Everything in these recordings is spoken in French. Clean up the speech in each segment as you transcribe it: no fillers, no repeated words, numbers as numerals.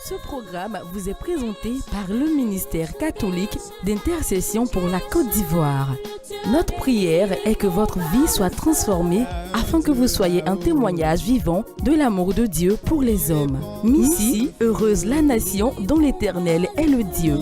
Ce programme vous est présenté par le ministère catholique d'intercession pour la Côte d'Ivoire. Notre prière est que votre vie soit transformée afin que vous soyez un témoignage vivant de l'amour de Dieu pour les hommes. Missi, heureuse la nation dont l'Éternel est le Dieu.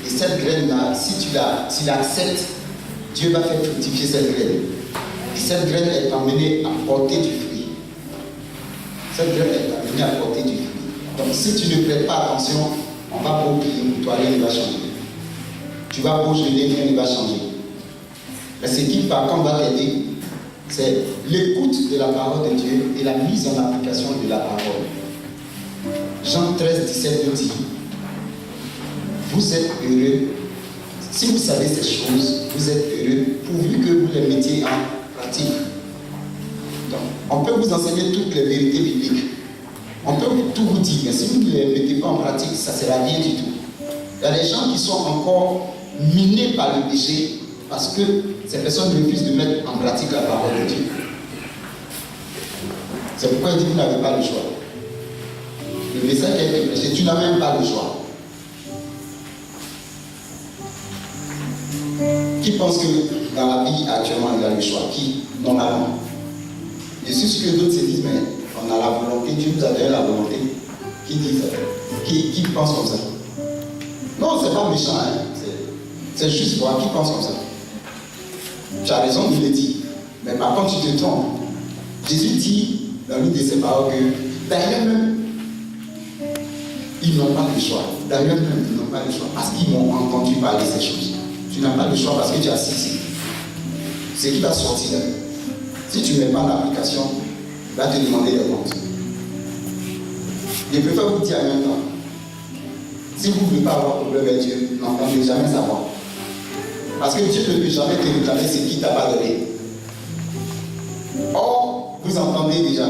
Et cette graine-là, si tu l'acceptes, Dieu va faire fructifier cette graine. Cette graine est amenée à porter du fruit. Cette graine est amenée à porter du fruit. Donc si tu ne prêtes pas attention, on va beau prier pour toi, rien ne va changer. Tu vas beau jeûner, rien ne va changer. Mais ce qui par contre va t'aider, c'est l'écoute de la parole de Dieu et la mise en application de la parole. Jean 13, 17 nous dit, vous êtes heureux, si vous savez ces choses, vous êtes heureux, pourvu que vous les mettiez en pratique. Donc, on peut vous enseigner toutes les vérités bibliques. On peut tout vous dire, mais si vous ne les mettez pas en pratique, ça ne sert à rien du tout. Il y a des gens qui sont encore minés par le péché parce que ces personnes refusent de mettre en pratique la parole de Dieu. C'est pourquoi il dit que vous n'avez pas le choix. Le message qui a été prêché, tu n'as même pas le choix. Qui pense que dans la vie actuellement il a le choix? Qui? Normalement. Je suis sûr que d'autres se disent, mais on a la volonté, Dieu nous a donné la volonté. Qui dit ça? Qui pense comme ça? Non, c'est pas méchant, hein? C'est juste moi qui pense comme ça. Tu as raison de le dire. Mais par contre, tu te trompes. Jésus dit dans l'une de ses paroles que d'ailleurs même, ils n'ont pas le choix. D'ailleurs même, ils n'ont pas le choix parce qu'ils m'ont entendu parler de ces choses. Tu n'as pas le choix parce que tu as assis. C'est qui va sortir. Si tu ne mets pas en application, il va te demander des comptes. Je préfère vous dire en même temps. Si vous ne voulez pas avoir problème avec Dieu, n'entendez jamais savoir. Parce que Dieu ne peut jamais te réclamer ce qu'il t'a pas donné. Or, vous entendez déjà.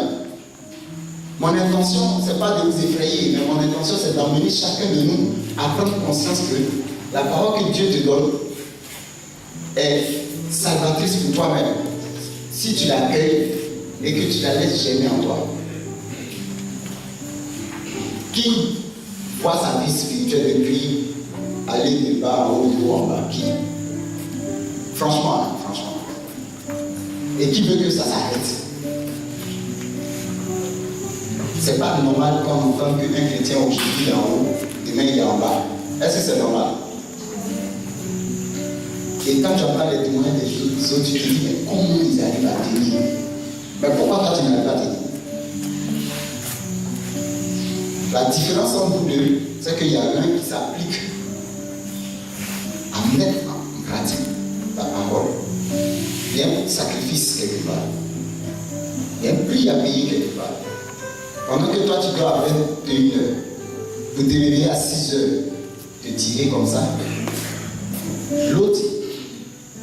Mon intention, ce n'est pas de vous effrayer, mais mon intention, c'est d'emmener chacun de nous à prendre conscience que la parole que Dieu te donne est salvatrice pour toi-même. Si tu l'accueilles et que tu la laisses germer en toi. Qui voit sa vie spirituelle depuis aller de bas en haut, de haut en bas? Qui? Franchement. Et qui veut que ça s'arrête? C'est pas normal quand on entend qu'un chrétien aujourd'hui est en haut, demain il est en bas. Est-ce que c'est normal? Et quand tu entends les témoignages des autres, tu te dis, mais comment ils arrivent à tenir? Mais pourquoi toi tu n'arrives pas à tenir? La différence entre vous deux, c'est qu'il y a l'un qui s'applique à mettre en pratique la parole. Il y a un sacrifice quelque part. Il y a un prix à payer quelque part. Pendant que toi tu dois à 21h, vous te réveiller à 6h, te tirer comme ça. L'autre,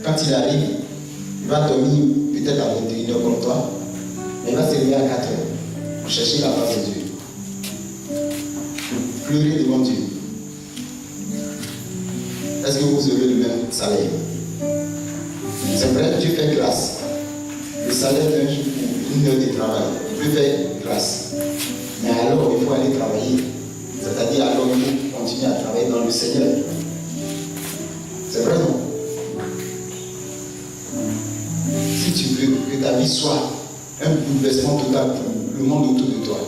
quand il arrive, il va dormir peut-être à 21h comme toi, mais il va se lever à 4h pour chercher la face de Dieu. Pour pleurer devant Dieu. Est-ce que vous aurez le même salaire? C'est vrai, Dieu fait grâce. Le salaire d'un jour pour une heure de travail, Dieu fait grâce. Mais alors, il faut aller travailler. C'est-à-dire, alors, il faut continuer à travailler dans le Seigneur. C'est vrai, non? Si tu veux que ta vie soit un bouleversement total pour le monde autour de toi,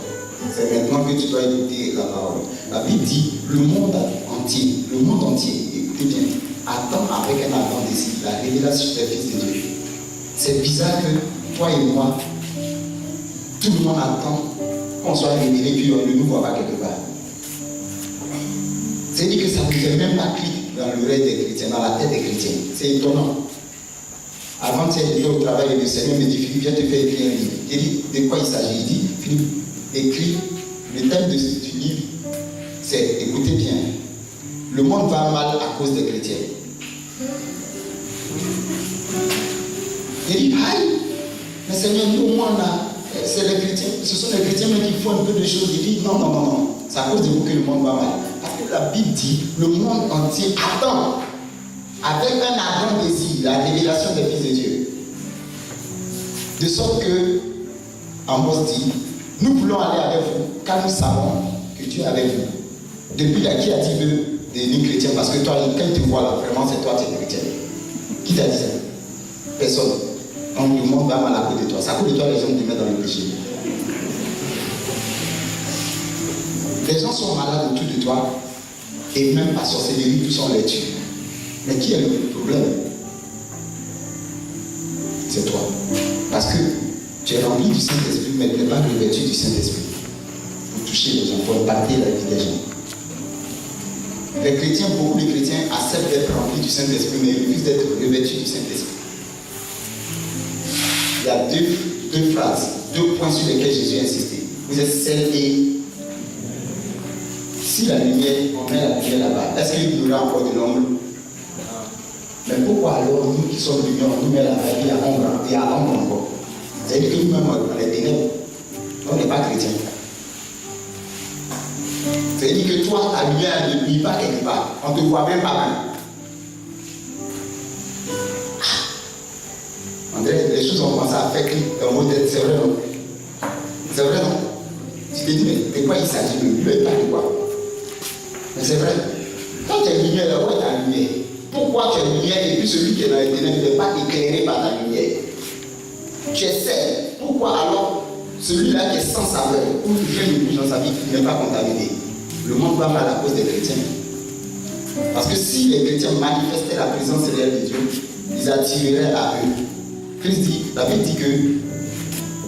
c'est maintenant que tu dois écouter la parole. La Bible dit, le monde entier, écoutez bien, attend avec un ardent désir la révélation des fils de Dieu. C'est bizarre que toi et moi, tout le monde attend qu'on soit révélé puis on ne nous voit pas quelque part. C'est-à-dire que ça ne fait même pas clic dans l'oreille des chrétiens, dans la tête des chrétiens. C'est étonnant. Avant de s'être au travail, le Seigneur me dit, Philippe, viens te faire écrire un livre. Il dit, de quoi il s'agit? Il dit, Philippe, écris. Le thème du livre, c'est, écoutez bien, le monde va mal à cause des chrétiens. Il dit, aïe, mais Seigneur, nous, au moins, là, c'est les chrétiens, ce sont les chrétiens qui font un peu de choses. Il dit, non, c'est à cause de vous que le monde va mal. Parce que la Bible dit, le monde entier attend, avec un ardent désir, la révélation des fils de Dieu. De sorte que, Amos dit, nous voulons aller avec vous, car nous savons que Dieu est avec vous. Depuis là, qui a dit de devenir chrétien? Parce que toi, quand tu vois là, vraiment, c'est toi qui es chrétien. Qui t'a dit ça? Personne. Donc le monde va mal à cause de toi. C'est à cause de toi les gens te mettent dans le péché. Les gens sont malades autour de toi et même par sorcellerie, tous sont les tués. Mais qui est le problème? c'est toi. Parce que tu es rempli du Saint-Esprit, mais tu n'es pas revêtu du Saint-Esprit. Pour toucher les gens, pour impacter la vie des gens. Les chrétiens, beaucoup de chrétiens acceptent d'être remplis du Saint-Esprit, mais ils refusent d'être revêtus du Saint-Esprit. Il y a deux phrases, 2 points sur lesquels Jésus a insisté. Vous êtes sel et... Si la lumière, on met la lumière là-bas, est-ce qu'il y aura encore de l'ombre? Mais pourquoi alors nous qui sommes lumière, on nous met là-bas, il y a ombre encore? C'est-à-dire que nous-mêmes, on est ténèbres. On n'est pas chrétiens. C'est-à-dire que toi, ta lumière ne brille pas quelque part. On ne te voit même pas mal. André, les choses ont commencé à faire clic dans mon tête. C'est vrai, non? C'est vrai, non? Tu te dis, mais de quoi il s'agit? Ne lui pas de quoi? Mais c'est vrai. Quand tu es lumière, là, où est ta lumière? Pourquoi tu es lumière et puis celui qui est dans les ténèbres n'est pas éclairé par ta lumière? Tu es sel. Pourquoi alors celui-là qui est sans saveur, où il fait le rouge dans sa vie, qui n'est pas contaminé? Le monde va mal à cause des chrétiens. Parce que si les chrétiens manifestaient la présence réelle de Dieu, ils attireraient à eux. Christ dit, la Bible dit que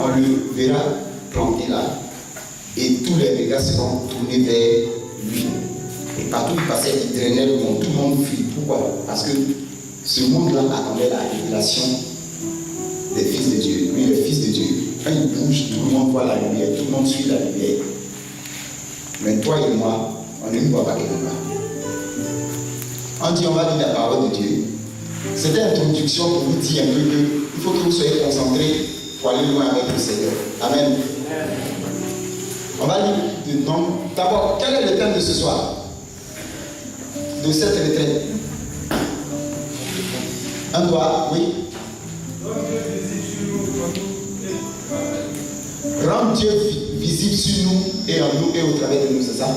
on le verra planté là, et tous les regards seront tournés vers lui. Et partout où il passait, il traînait le monde, tout le monde fuit. Pourquoi? Parce que ce monde-là attendait la révélation des fils de Dieu. Oui, les fils de Dieu. Quand ils bougent, tout le monde voit la lumière, tout le monde suit la lumière. Mais toi et moi, on ne voit pas quelque part. On dit on va lire la parole de Dieu. C'était l'introduction pour vous dire un peu qu'il faut que vous soyez concentrés pour aller loin avec le Seigneur. Amen. On va lire de nom. D'abord, quel est le thème de ce soir? De cette retraite. Un doigt, oui. Rendre Dieu visible sur nous et en nous et au travers de nous, c'est ça?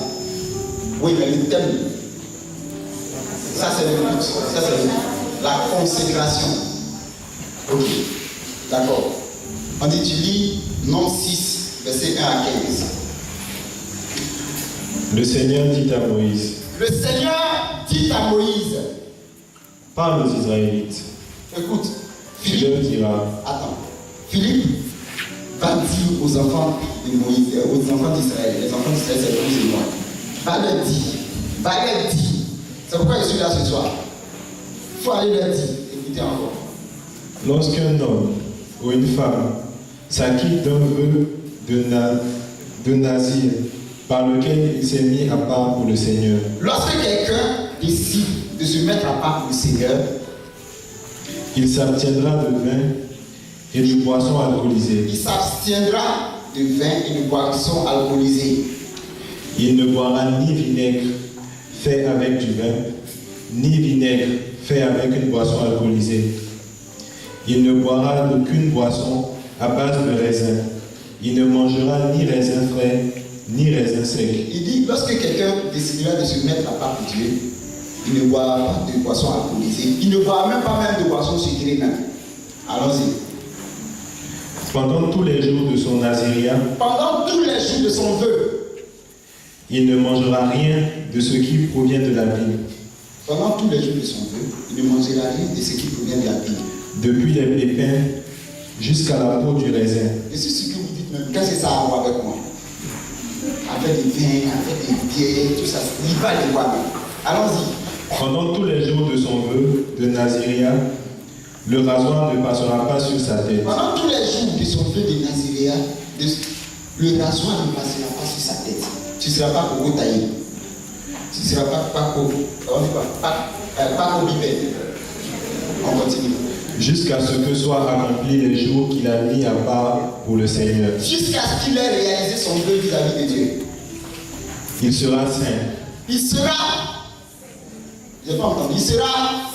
Oui, mais le thème, ça c'est le but, ça c'est le but. La consécration. Ok, d'accord. On dit, tu lis Nom 6, verset 1 à 15. Le Seigneur dit à Moïse. Le Seigneur dit à Moïse. Parle aux Israélites. Écoute, Tu Philippe. leur diras. Attends. Philippe va dire aux enfants de Moïse, aux enfants d'Israël, les enfants d'Israël, c'est vous et moi. Va leur dire. C'est pourquoi je suis là ce soir. Il faut aller leur dire. Écoutez encore. Lorsqu'un homme ou une femme s'acquitte d'un vœu de nazir par lequel il s'est mis à part pour le Seigneur, Lorsque quelqu'un décide de se mettre à part pour le Seigneur, il s'abstiendra de vin et de boissons alcoolisées. il s'abstiendra de vin et de boissons alcoolisées. Il ne boira ni vinaigre fait avec du vin, ni vinaigre fait avec une boisson alcoolisée. Il ne boira d'aucune boisson à base de raisin. Il ne mangera ni raisin frais, ni raisin sec. Il dit, lorsque quelqu'un décidera de se mettre à part pour Dieu, il ne boira pas de boissons alcoolisées. Il ne boira même pas même de boissons sucrées même. Allons-y. Pendant tous les jours de son naziria, Pendant tous les jours de son vœu, il ne mangera rien de ce qui provient de la vigne, pendant tous les jours de son vœu, il ne mangera rien de ce qui provient de la vigne. depuis les pépins jusqu'à la peau du raisin. Je suis sûr que vous dites même, qu'est-ce que ça a à voir avec moi? Avec des vins, avec des bières, tout ça, il va les voir. Allons-y. Pendant tous les jours de son vœu de naziria, le rasoir ne passera pas sur sa tête. Pendant tous les jours de son vœu de Naziréa, le rasoir ne passera pas sur sa tête. Tu ne seras pas coco taillé. Tu ne seras pas bibé. On continue. Jusqu'à ce que soient accomplis les jours qu'il a mis à part pour le Seigneur. Jusqu'à ce qu'il ait réalisé son vœu vis-à-vis de Dieu. Il sera saint. Il sera. Je n'ai pas entendu. Il sera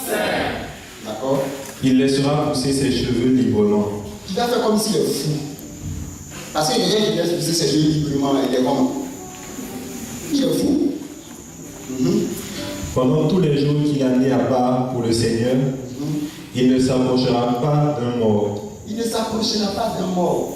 saint. D'accord? Il laissera pousser ses cheveux librement. Il va faire comme s'il est fou. Parce que quelqu'un qui laisse pousser ses cheveux librement, il est comment? Il est fou. Pendant tous les jours qu'il a mis à part pour le Seigneur, il ne s'approchera pas d'un mort. Il ne s'approchera pas d'un mort.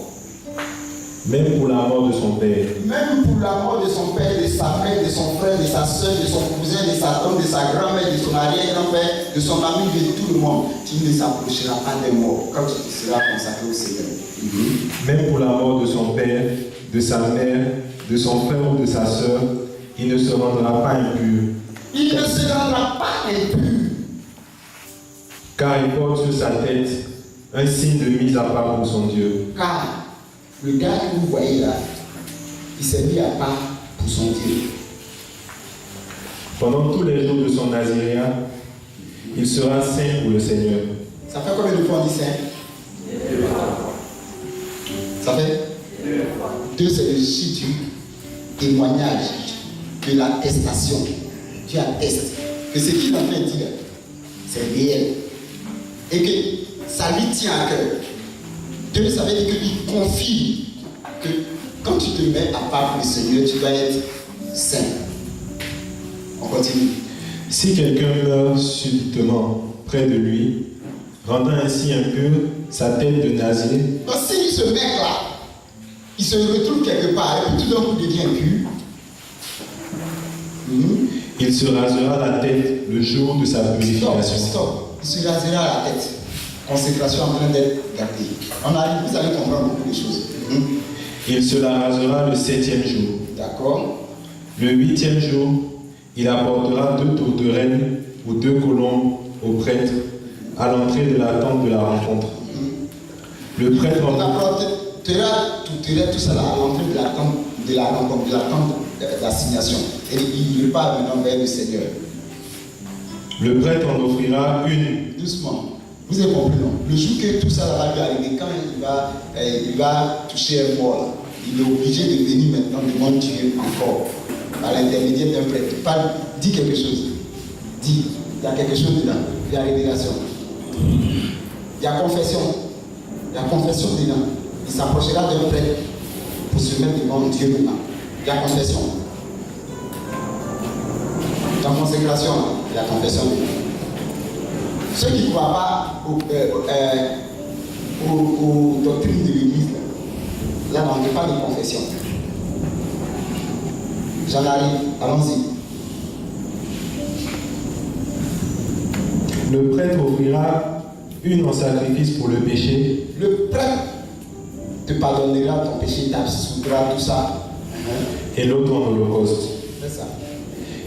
Même pour la mort de son père. Même pour la mort de son père, de sa mère, de son frère, de sa soeur, de son cousin, de sa tante, de sa grand-mère, de son arrière-grand-père, de son ami, de tout le monde, qui ne s'approchera pas des morts quand tu seras consacré au Seigneur. Même pour la mort de son père, de sa mère, de son frère ou de sa sœur, il ne se rendra pas impur. Il ne se rendra pas impur. Car il porte sur sa tête un signe de mise à part pour son Dieu. Car le gars que vous voyez là, il s'est mis à part pour son Dieu. Pendant tous les jours de son naziréat, il sera saint pour le Seigneur. Ça fait combien de fois on dit saint? Ça fait 2, c'est le chiffre du témoignage, de l'attestation. Tu attestes que ce qu'il a fait dire, c'est réel. Et que ça lui tient à cœur. 2, ça veut dire qu'il confie que quand tu te mets à part pour le Seigneur, tu vas être saint. On continue. Si quelqu'un meurt subitement près de lui, rendant ainsi impur sa tête de nazir, Donc si ce mec-là, il se retrouve quelque part et tout d'un coup devient impur, il se rasera la tête le jour de sa purification. stop. Il se rasera la tête. Consécration en train d'être gardée. Vous allez comprendre beaucoup de choses. Il se la rasera le 7e jour. D'accord. Le 8e jour, il apportera 2 tourterelles ou 2 colombes au prêtre à l'entrée de la tente de la rencontre. Le prêtre On apportera tout ça là, à l'entrée de la tente de la rencontre, de la tente d'assignation. Et il repart maintenant vers le Seigneur. Le prêtre en offrira une. Doucement. Vous avez compris, non? Le jour que tout ça va lui arriver, quand il va toucher un mort, là, il est obligé de venir maintenant devant Dieu encore, par l'intermédiaire d'un prêtre. Dis quelque chose. Dis, il y a quelque chose dedans. Il y a révélation. Il y a confession. Il y a confession dedans. Il s'approchera d'un prêtre pour se mettre devant Dieu maintenant. Il y a confession. Dans la consécration, il y a confession dedans. Ceux qui ne croient pas aux doctrines de l'Église, là, on ne parle pas de confession. J'en arrive, allons-y. Le prêtre offrira une en sacrifice pour le péché. Le prêtre te pardonnera ton péché, t'absoudra tout ça. Et l'autre en holocauste. C'est ça.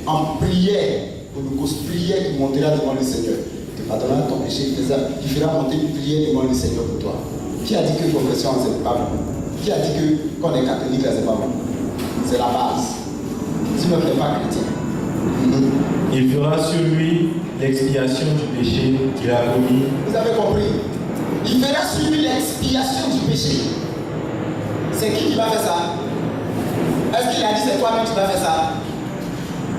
En prière, holocauste, prière, il montera devant le Seigneur. Il te pardonnera ton péché, il fera monter une prière devant le Seigneur pour toi. Qui a dit que confession, c'est pas bon? Qui a dit que qu'on est catholique, là, c'est pas bon? C'est la base. Tu ne fais pas chrétien. Il fera sur lui l'expiation du péché qu'il a commis. Vous avez compris? Il fera sur lui l'expiation du péché. C'est qui va faire ça? Est-ce qu'il a dit c'est toi-même qui vas faire ça?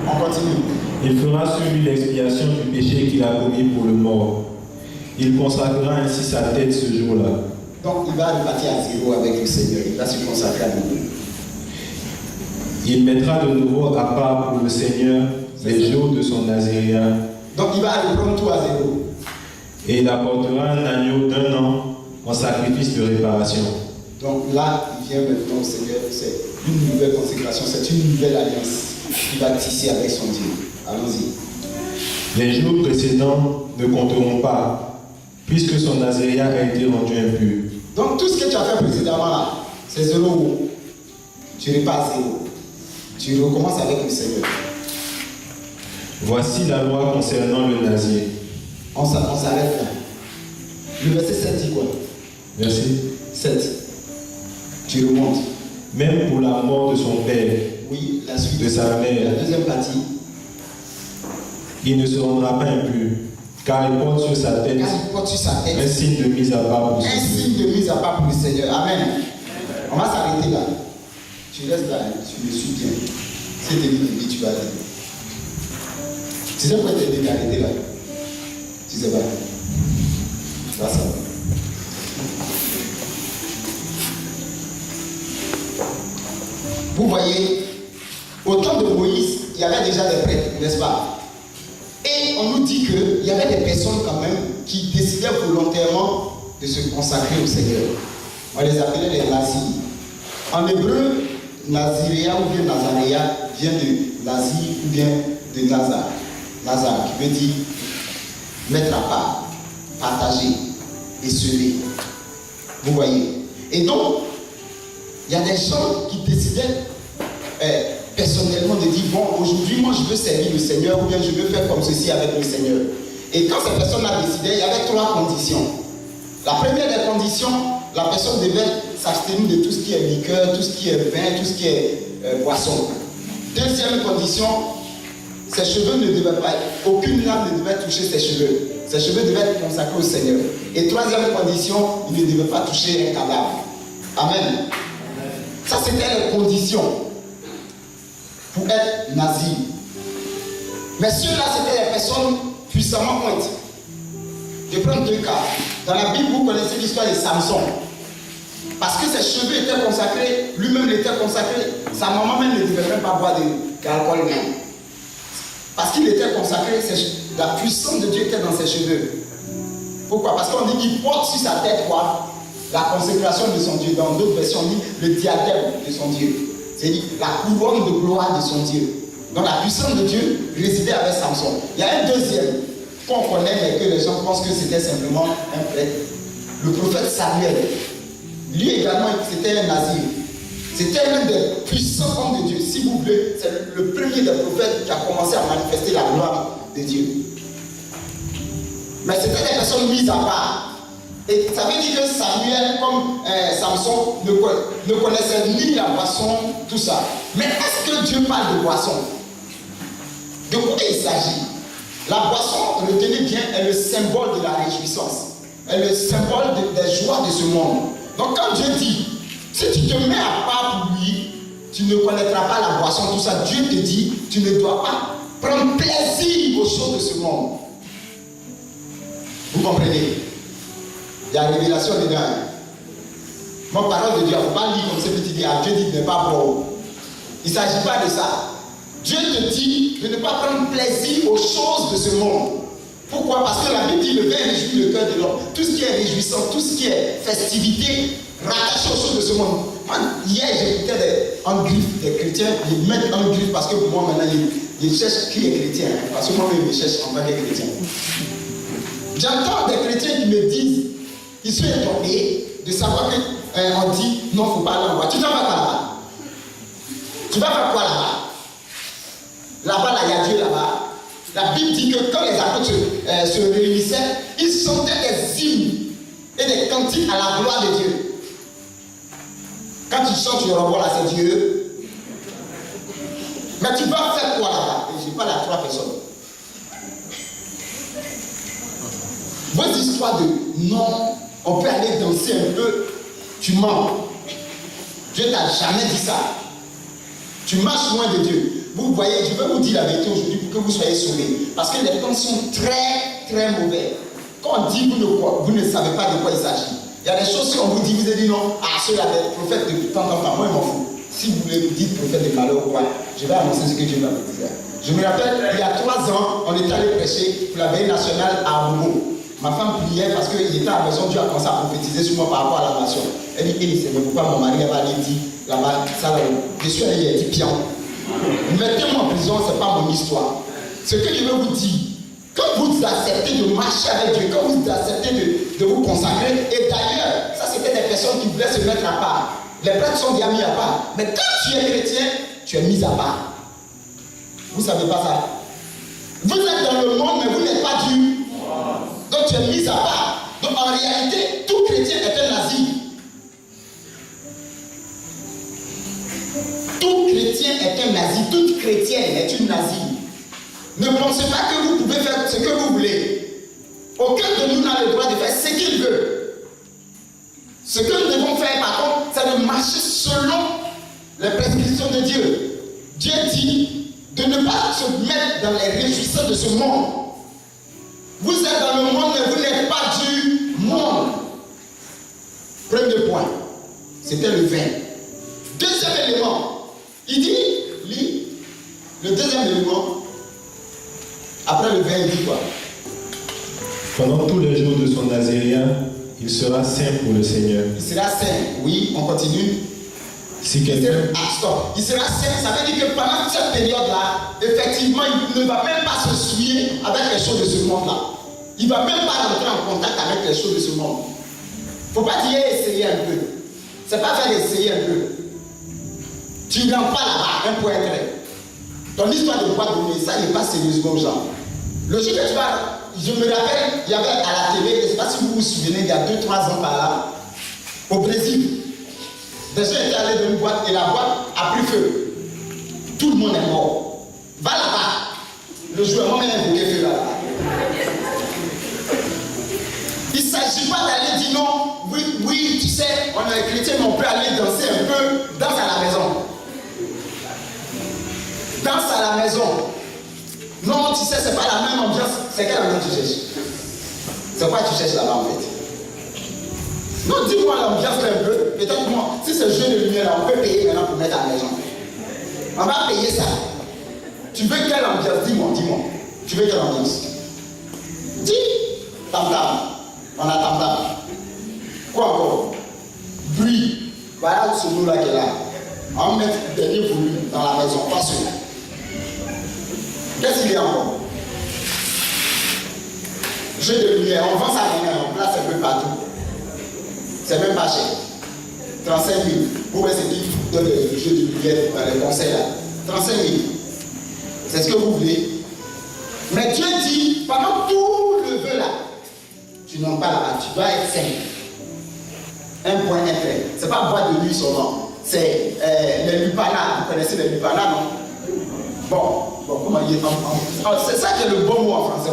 On continue. Il fera sur lui l'expiation du péché qu'il a commis pour le mort. Il consacrera ainsi sa tête ce jour-là. Donc il va repartir à zéro avec le Seigneur. Il va se consacrer à nous. Il mettra de nouveau à part pour le Seigneur les jours de son naziréat. Donc il va reprendre tout à zéro. Et il apportera un agneau d'1 an en sacrifice de réparation. Donc là, il vient maintenant au Seigneur. C'est une nouvelle consécration, c'est une nouvelle alliance qu'il va tisser avec son Dieu. Allons-y. Les jours précédents ne compteront pas, puisque son naziréat a été rendu impur. Donc tout ce que tu as fait précédemment là, c'est zéro. Tu repars à zéro. Tu recommences avec le Seigneur. Voici la loi concernant le nazir. On s'arrête là. Le verset 7 dit quoi? Merci. 7. Tu remontes. Même pour la mort de son père, Oui, la suite de sa mère, la deuxième partie. il ne se rendra pas impur, car il porte sur sa tête Quand il porte sur sa tête un signe de mise à part pour un son Dieu. signe de mise à part pour le Seigneur. Amen. On va s'arrêter là. Tu restes là, tu me suis bien. Si tu dis, tu vas aller. Tu sais pourquoi tu es arrêté là? Tu sais pas. Tu vas savoir. Vous voyez, au temps de Moïse, il y avait déjà des prêtres, n'est-ce pas? Et on nous dit qu'il y avait des personnes quand même qui décidaient volontairement de se consacrer au Seigneur. On les appelait les nazis. En hébreu, naziréa ou bien nazaréa vient de nazir ou bien de nazar. Nazar qui veut dire mettre à part, partager et semer. Vous voyez? Et donc, il y a des gens qui décidaient personnellement de dire, bon, aujourd'hui, moi je veux servir le Seigneur ou bien je veux faire comme ceci avec le Seigneur. Et quand cette personne a décidé, il y avait 3 conditions. La première des conditions, la personne devait s'abstenir de tout ce qui est liqueur, tout ce qui est vin, tout ce qui est boisson. Deuxième condition, ses cheveux ne devaient pas, aucune lame ne devait toucher ses cheveux. Ses cheveux devaient être consacrés au Seigneur. Et troisième condition, il ne devait pas toucher un cadavre. Amen. Ça, c'était les conditions pour être nazi. Mais ceux-là, c'était les personnes puissamment pointes. Je prends 2 cas. Dans la Bible, vous connaissez l'histoire de Samson. Parce que ses cheveux étaient consacrés, lui-même était consacré, sa maman même ne devait même pas boire d'alcool même. Parce qu'il était consacré, la puissance de Dieu était dans ses cheveux. Pourquoi? Parce qu'on dit qu'il porte sur sa tête quoi? La consécration de son Dieu. Dans d'autres versions, on dit le diadème de son Dieu. C'est-à-dire la couronne de gloire de son Dieu. Donc la puissance de Dieu résidait avec Samson. Il y a un deuxième qu'on connaît mais que les gens pensent que c'était simplement un prêtre. Le prophète Samuel. Lui également, c'était un nazir. C'était l'un des puissants hommes de Dieu. Si vous voulez, c'est le premier des prophètes qui a commencé à manifester la gloire de Dieu. Mais c'était des personnes mises à part. Et ça veut dire que Samuel, comme Samson, ne connaissait ni la boisson, tout ça. Mais est-ce que Dieu parle de boisson? De quoi il s'agit? La boisson, retenez bien, est le symbole de la réjouissance. Est le symbole des joies de ce monde. Donc quand Dieu dit, si tu te mets à part pour lui, tu ne connaîtras pas la boisson, tout ça. Dieu te dit, tu ne dois pas prendre plaisir aux choses de ce monde. Vous comprenez? Il y a révélation dedans. Mon parole de Dieu, il ne faut pas lire comme ce petit dit, Dieu dit de ne pas boire. Il ne s'agit pas de ça. Dieu te dit de ne pas prendre plaisir aux choses de ce monde. Pourquoi? Parce que la Bible dit le vin réjouit le cœur de l'homme. Tout ce qui est réjouissant, tout ce qui est festivité, rattaché aux choses de ce monde. Moi, hier, j'écoutais en griffe des chrétiens, ils mettent en griffe parce que pour moi, maintenant, ils cherchent qui est chrétien. Hein, parce que moi-même, je cherche en tant que chrétien. J'entends des chrétiens qui me disent, ils sont étonnés de savoir qu'on dit non, il ne faut pas aller en bas. Tu t'en vas pas là-bas? Tu vas faire quoi là-bas? Là-bas, il y a Dieu là-bas. La Bible dit que quand les apôtres se réunissaient, ils chantaient des hymnes et des cantiques à la gloire de Dieu. Quand tu chantes, tu renvoies là, c'est Dieu. Mais tu vas faire quoi là-bas? Et je parle à 3 personnes. Vos histoires de non, on peut aller danser un peu, tu mens. Dieu t'a jamais dit ça. Tu marches loin de Dieu. Vous voyez, je vais vous dire la vérité aujourd'hui pour que vous soyez sauvés. Parce que les temps sont très, très mauvais. Quand on dit vous ne savez pas de quoi il s'agit. Il y a des choses qu'on vous dit, vous avez dit non, ceux-là, des prophètes de temps en temps, moi, je m'en fous. Si vous voulez vous dites prophète de malheur ou quoi, je vais annoncer ce que Dieu m'a dit. Je me rappelle, il y a 3 ans, on était allé prêcher pour la veille nationale à Amogo. Ma femme priait parce qu'il était à la maison, Dieu a commencé à prophétiser sur moi par rapport à la nation. Elle dit, c'est pourquoi mon mari va aller dire là-bas, ça là, je suis allé, il a dit pian. Mettez-moi en prison, ce n'est pas mon histoire. Ce que je veux vous dire, quand vous acceptez de marcher avec Dieu, quand vous acceptez de vous consacrer, et d'ailleurs, ça c'était des personnes qui voulaient se mettre à part. Les prêtres sont déjà mis à part. Mais quand tu es chrétien, tu es mis à part. Vous ne savez pas ça? Vous êtes dans le monde, mais vous n'êtes pas Dieu. Donc tu es mis à part. Donc en réalité, tout chrétien est un nazi. Tout chrétien est un nazi. Toute chrétienne est une nazie. Ne pensez pas que vous pouvez faire ce que vous voulez. Aucun de nous n'a le droit de faire ce qu'il veut. Ce que nous devons faire par contre, c'est de marcher selon les prescriptions de Dieu. Dieu dit de ne pas se mettre dans les réjouissances de ce monde. Vous êtes dans le monde, mais vous n'êtes pas du monde. Premier point, c'était le vin. Deuxième élément, il dit, lis, le deuxième élément, après le vin, il dit quoi? Pendant tous les jours de son nazérien, il sera saint pour le Seigneur. Il sera saint, oui, on continue. Si quelqu'un... stop. Il sera saint, ça veut dire que pendant cette période-là, effectivement, il ne va même pas se souiller avec les choses de ce monde-là. Il ne va même pas rentrer en contact avec les choses de ce monde. Il ne faut pas dire essayer un peu. Ce n'est pas faire essayer un peu. Tu ne rentres pas là-bas, un point très. Ton histoire de boîte de nuit, ça n'est pas sérieusement aux gens. Le jour que tu vas, je me rappelle, il y avait à la télé, je ne sais pas si vous vous souvenez, il y a 2-3 ans par là, au Brésil. Des gens étaient allés dans une boîte et la boîte a pris feu. Tout le monde est mort. Va là-bas. Le joueur même a invoqué feu là-bas. Il ne s'agit pas d'aller dire non, oui, tu sais, on est chrétien, mais on peut aller danser un peu, danse à la maison. Danse à la maison. Non, tu sais, c'est pas la même ambiance. C'est quelle ambiance tu cherches? C'est quoi tu cherches là-bas en fait? Non, dis-moi l'ambiance un peu. Peut-être moi, si ce jeu de lumière là, on peut payer maintenant pour mettre à la maison. On va payer ça. Tu veux quelle ambiance? Dis-moi. Tu veux quelle ambiance? Dis. Tam-tam. On a tam-tam. Quoi encore? Bruit. Voilà ce mot là qui est là. On va mettre le dernier volume dans la maison, pas sûr. Qu'est-ce qu'il y a encore? Jeu de lumière, on vend ça maintenant, on place un peu partout. C'est même pas cher. 35 000. Vous voyez ce qui donne le jeu de lumière dans les conseils là. 35 000. C'est ce que vous voulez. Mais Dieu dit, pendant tout le vœu là, tu n'en pas là-bas, tu dois être saint. Un point intérêt. C'est pas boîte de nuit seulement. C'est les lupanas. Vous connaissez les lupanas, non? Bon, comment il est c'est ça qui est le bon mot en français.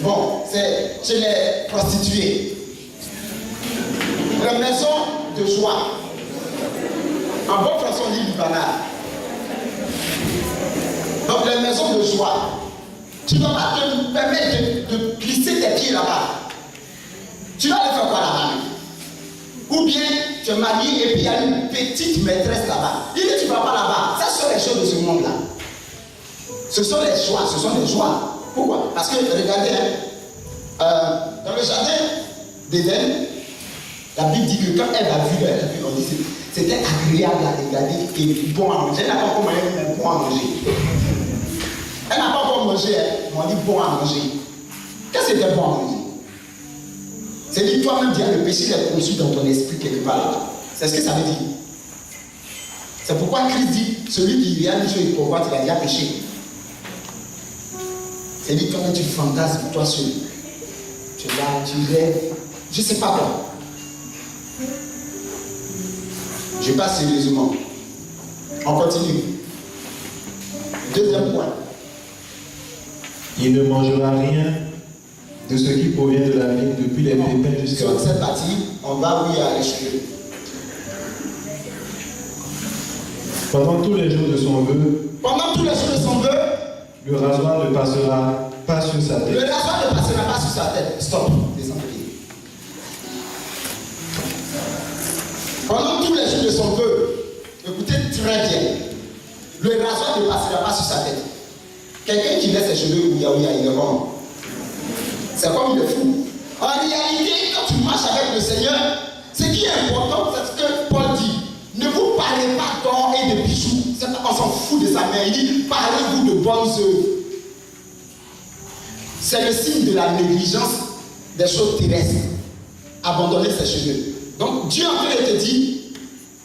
Bon, c'est chez les prostituées. Les maisons de joie. En bon français, on dit lupana. Donc, les maisons de joie. Tu ne vas pas te permettre de glisser tes pieds là-bas. Tu vas aller faire quoi là-bas? Ou bien tu es marié et puis il y a une petite maîtresse là-bas. Il dit tu ne vas pas là-bas. Ça sont les choses de ce monde-là. Ce sont les joies, ce sont les joies. Pourquoi? Parce que regardez, dans le jardin d'Éden, la Bible dit que quand elle a vu, on dit c'était agréable à regarder et bon à manger. Elle n'a pas encore mangé, mais bon à manger. Elle n'a pas encore mangé, mais on dit bon à manger. Qu'est-ce que c'était bon à manger? C'est dit toi-même dire le péché est conçu dans ton esprit quelque part là. C'est ce que ça veut dire. C'est pourquoi Christ dit celui qui regarde une chose et convoite, il a déjà péché. C'est dit toi-même tu fantasmes toi seul. Tu es là, tu rêves. Je ne sais pas quoi. Je passe sérieusement. On continue. Deuxième point. Il ne mangera rien de ce qui provient de la vigne depuis les pépins jusqu'à... Sur cette partie, on va à les cheveux. Pendant tous les jours de son vœu, le rasoir ne passera pas sur sa tête. Le rasoir ne passera pas sur sa tête. Stop. Descendez. Pendant tous les jours de son vœu, écoutez très bien, le rasoir ne passera pas sur sa tête. Quelqu'un qui laisse ses cheveux il est rond. C'est comme il est fou. En réalité, quand tu marches avec le Seigneur, ce qui est important, c'est ce que Paul dit. Ne vous parlez pas d'or et de bijoux. C'est pas qu'on s'en fout de ça, mais il dit parlez-vous de bonnes œuvres. C'est le signe de la négligence des choses terrestres. Abandonner ses cheveux. Donc Dieu en fait te dit,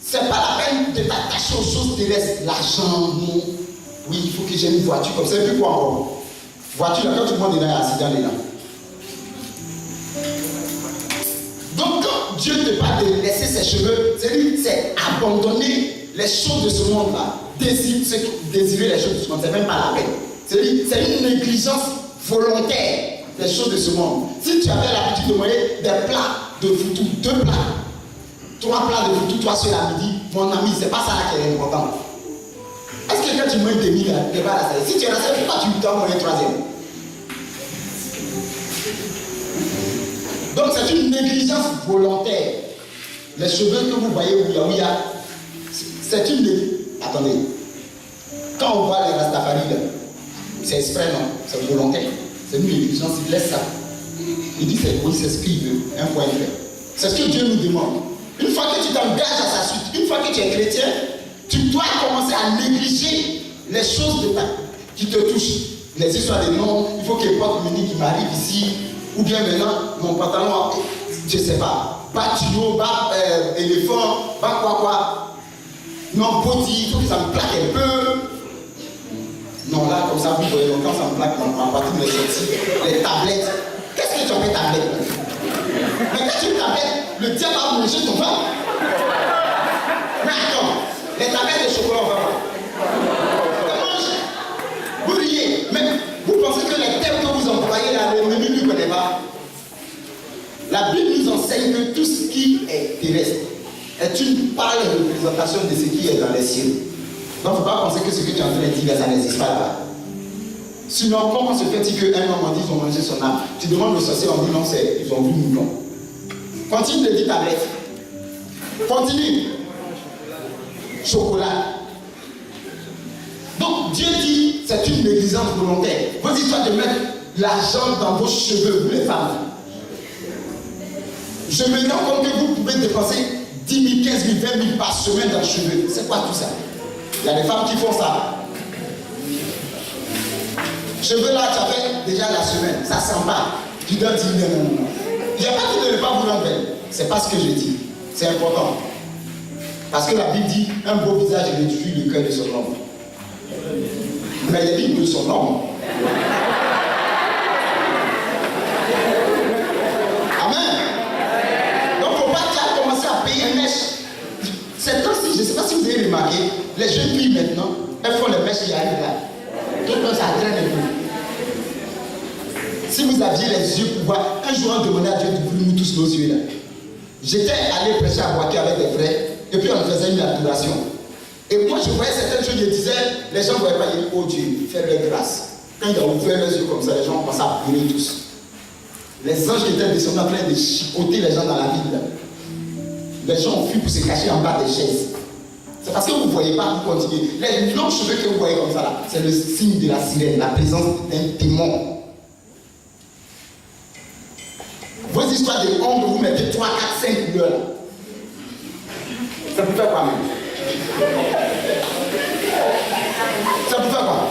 c'est pas la peine de t'attacher aux choses terrestres. L'argent, non. Oui, il faut que j'ai une voiture comme ça. Et puis quoi encore? Voiture, là, quand tout le monde est dans un accident, il est là. Donc quand Dieu te parle de laisser ses cheveux, c'est abandonner les choses de ce monde-là. Désirer les choses de ce monde, c'est même pas la peine. C'est une négligence volontaire des choses de ce monde. Si tu avais l'habitude de manger des plats de foutou, 2 plats, 3 plats de foutou, toi seul à midi, mon ami, c'est pas ça là qui est important. Est-ce que quand tu manges des mille, tu vas la salle? Si tu es la salle, pourquoi tu dois manger 3e? Donc c'est une négligence volontaire. Les cheveux que vous voyez ouya, c'est une négligence. Attendez. Quand on voit les Rastafari, c'est exprès, non? C'est volontaire. C'est une négligence, il laisse ça. Il dit c'est ce qu'il veut. Un point fait. C'est ce que Dieu nous demande. Une fois que tu t'engages à sa suite, une fois que tu es chrétien, tu dois commencer à négliger les choses qui te touchent. Les histoires de noms, il faut que Paul Muni qui m'arrive ici, ou Ou bien maintenant, mon pantalon, je ne sais pas, bas tuyau, bas éléphant, bas quoi. Non, body, il faut que ça me plaque un peu. Non, là, comme ça, vous voyez, donc quand ça me plaque, en partie de mes sorties, les tablettes. Qu'est-ce que tu appelles tablette? Mais quand tu tablette, le diable va manger ton pain. Mais attends, les tablettes de chocolat, on va voir. Vous riez, mais vous pensez que les termes que vous employez là, le menu ne connaît pas. La Bible nous enseigne que tout ce qui est terrestre est une pâle représentation de ce qui est dans les cieux. Donc, il ne faut pas penser que ce que tu es en train de dire, ça n'existe pas là. Sinon, comment se fait-il qu'un homme en dit qu'ils ont mangé son âme? Tu demandes au sorcier, on dit non, ils ont vu moulon. Continue de dire tablette. Continue. Chocolat. Donc, Dieu dit, c'est une négligence volontaire. Vos histoires de mettre l'argent dans vos cheveux, vous les femmes. Je me rends compte que vous pouvez dépenser 10 000, 15 000, 20 000 par semaine dans les cheveux. C'est quoi tout ça? Il y a des femmes qui font ça. Cheveux là, tu as fait déjà la semaine. Ça sent pas. Tu dois dire non. Il n'y a pas dit de ne pas vous rendre belle. C'est pas ce que je dis. C'est important. Parce que la Bible dit un beau visage réduit le cœur de son homme. Mais il dit de son homme. Amen. Donc, il ne faut pas déjà commencer à payer un mèche. C'est comme si, je ne sais pas si vous avez remarqué, les jeunes filles maintenant, elles font les mèches qui arrivent là. Tout le monde, ça traîne un peu. Si vous aviez les yeux pour voir, un jour on demandait à Dieu d'ouvrir nous tous nos yeux là. J'étais allé prêcher à Boaké avec des frères, et puis on faisait une adoration. Et moi je voyais certaines choses, je disais, les gens ne voyaient pas, ils disaient, oh Dieu, fais-leur grâce. Quand ils ont ouvert leurs yeux comme ça, les gens commençaient à pleurer tous. Les anges qui étaient descendus en train de chicoter les gens dans la ville là. Les gens ont fui pour se cacher en bas des chaises. C'est parce que vous ne voyez pas, vous continuez. Les longs cheveux que vous voyez comme ça là, c'est le signe de la sirène, la présence d'un démon. Vos histoires de ombre, vous mettez 3, 4, 5 couleurs là. Ça peut faire quoi même? Ça peut faire quoi?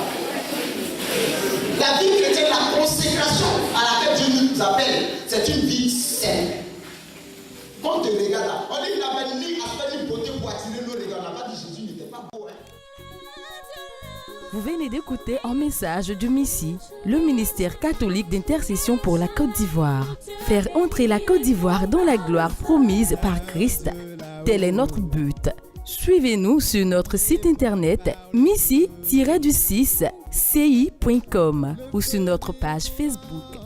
La vie chrétienne, la consécration à laquelle Dieu nous appelle, c'est une vie saine. Quand on te regarde là, on dit qu'il avait ni aspect ni beauté pour attirer nos regards. On n'a pas dit Jésus n'était pas beau. Hein? Vous venez d'écouter un message du MISSI, le ministère catholique d'intercession pour la Côte d'Ivoire. Faire entrer la Côte d'Ivoire dans la gloire promise par Christ. Tel est notre but. Suivez-nous sur notre site internet missi-6ci.com ou sur notre page Facebook.